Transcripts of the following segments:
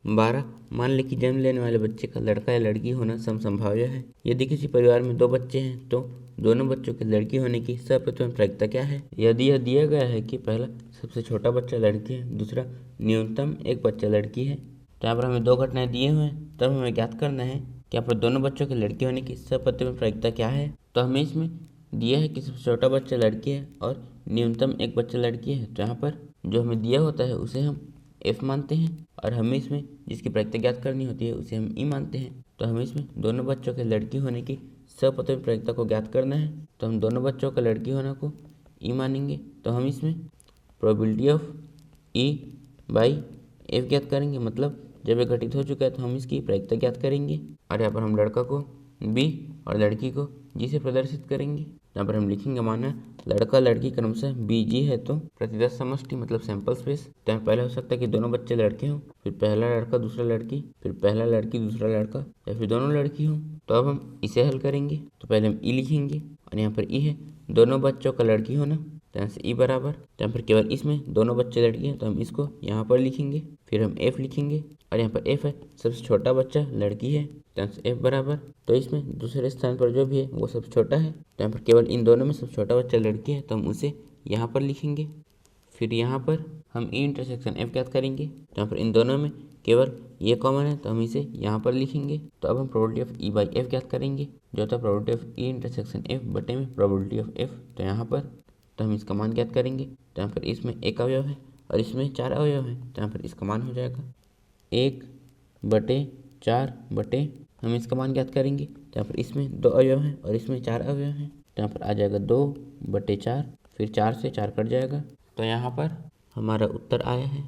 12 मान लें कि जन्म लेने वाले बच्चे का लड़का या लड़की होना समसंभाव्य है। यदि किसी परिवार में 2 बच्चे हैं तो दोनों बच्चों के लड़की होने की सर्वप्रथम प्रायिकता क्या है। यदि यह दिया गया है कि पहला सबसे छोटा बच्चा लड़की है, दूसरा न्यूनतम एक बच्चा लड़की है, तो यहाँ पर हमें 2 घटनाएं दिए हुए हैं, तब हमें ज्ञात करना है कि यहाँ पर दोनों बच्चों के लड़की होने की सर्वप्रथम प्रायिकता क्या है। तो हमें इसमें दिया है कि सबसे छोटा बच्चा लड़की है और न्यूनतम एक बच्चा लड़की है, तो यहाँ पर जो हमें दिया होता है उसे हम F मानते हैं और हमें इसमें जिसकी प्रायिकता ज्ञात करनी होती है उसे हम E मानते हैं। तो हमें इसमें दोनों बच्चों के लड़की होने की सर्वप्रथम प्रायिकता को ज्ञात करना है, तो हम दोनों बच्चों का लड़की होने को E मानेंगे। तो हम इसमें probability of E by F ज्ञात करेंगे, मतलब जब ये घटित हो चुका है तो हम इसकी प्रायिकता ज्ञात करेंगे। और यहाँ पर हम लड़का को B और लड़की को G से प्रदर्शित करेंगे। यहाँ पर हम लिखेंगे माना लड़का लड़की क्रमशः BG है तो प्रतिदर्श समष्टि मतलब सैंपल स्पेस। तो यहाँ पहले हो सकता है कि दोनों बच्चे लड़के हों, फिर पहला लड़का दूसरा लड़की, फिर पहला लड़की दूसरा लड़का, या फिर दोनों लड़की हों। तो अब हम इसे हल करेंगे। तो पहले हम E लिखेंगे और यहाँ पर E है दोनों बच्चों का लड़की होना, तो यहाँ से E बराबर, तो यहाँ पर केवल इसमें दोनों बच्चे लड़की हैं तो हम इसको यहाँ पर लिखेंगे। फिर हम F लिखेंगे और यहाँ पर F है सबसे छोटा बच्चा लड़की है, तो यहाँ से F बराबर, तो इसमें दूसरे स्थान पर जो भी है वो सबसे छोटा है, तो यहाँ पर केवल इन दोनों में सबसे छोटा बच्चा लड़की है तो हम उसे यहाँ पर लिखेंगे। फिर यहाँ पर हम E इंटरसेक्शन F ज्ञात करेंगे, तो यहाँ पर इन दोनों में केवल ये कॉमन है तो हम इसे यहाँ पर लिखेंगे। तो अब हम probability of E by F ज्ञात करेंगे, जो होता है probability of E intersection F बटे में प्रोबेबिलिटी ऑफ F। तो यहाँ पर तो हम इसका मान ज्ञात करेंगे। तो यहाँ पर इसमें एक अवयव है और इसमें 4 अवयव हैं, तो यहाँ पर इसका मान हो जाएगा 1/4 बटे, हम इसका मान ज्ञात करेंगे। तो यहाँ पर इसमें 2 अवयव हैं और इसमें 4 अवयव हैं, तो यहाँ पर आ जाएगा 2/4, फिर 4 से 4 कट जाएगा। तो यहाँ पर हमारा उत्तर आया है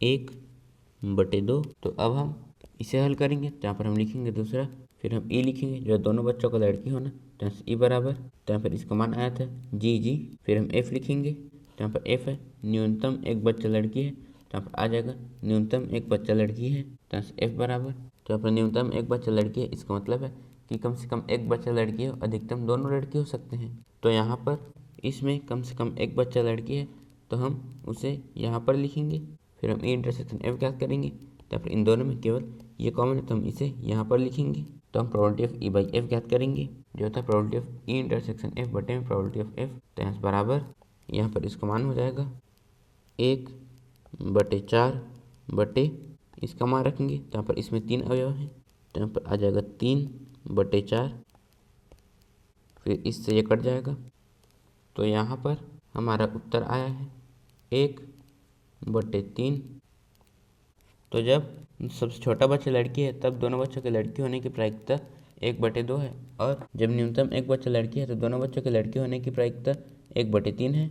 1/2। तो अब हम इसे हल करेंगे, तो यहाँ पर हम लिखेंगे दूसरा, फिर हम E लिखेंगे जो दोनों बच्चों का लड़की होना, तो यहाँ से E बराबर, तो यहाँ पर इसका मान आया था GG। फिर हम F लिखेंगे, तो यहाँ पर F है न्यूनतम एक बच्चा लड़की है, तो यहाँ पर आ जाएगा न्यूनतम एक बच्चा लड़की है, तो यहाँ से F बराबर, तो यहाँ पर न्यूनतम एक बच्चा लड़की है, इसका मतलब है कि कम से कम एक बच्चा लड़की हो, अधिकतम दोनों लड़की हो सकते हैं। तो यहाँ पर इसमें कम से कम एक बच्चा लड़की है तो हम उसे यहाँ पर लिखेंगे। फिर हम E इंटरसेक्शन F ज्ञात करेंगे, तो फिर इन दोनों में केवल ये कॉमन है तो हम इसे यहाँ पर लिखेंगे। तो हम probability of E by F ज्ञात करेंगे, जो होता है probability of E intersection F बटे में प्रोबेबिलिटी ऑफ F। तो यहाँ से बराबर, यहाँ पर इसका मान हो जाएगा 1/4 बटे, इसका मान रखेंगे तो यहाँ पर इसमें 3 अवयव हैं, तो यहाँ पर आ जाएगा 3/4, फिर इससे ये कट जाएगा। तो यहाँ पर हमारा उत्तर आया है 1/3। तो जब सबसे छोटा बच्चा लड़की है तब दोनों बच्चों के लड़की होने की प्रायिकता 1/2 है, और जब न्यूनतम एक बच्चा लड़की है तो दोनों बच्चों के लड़की होने की प्रायिकता 1/3 है।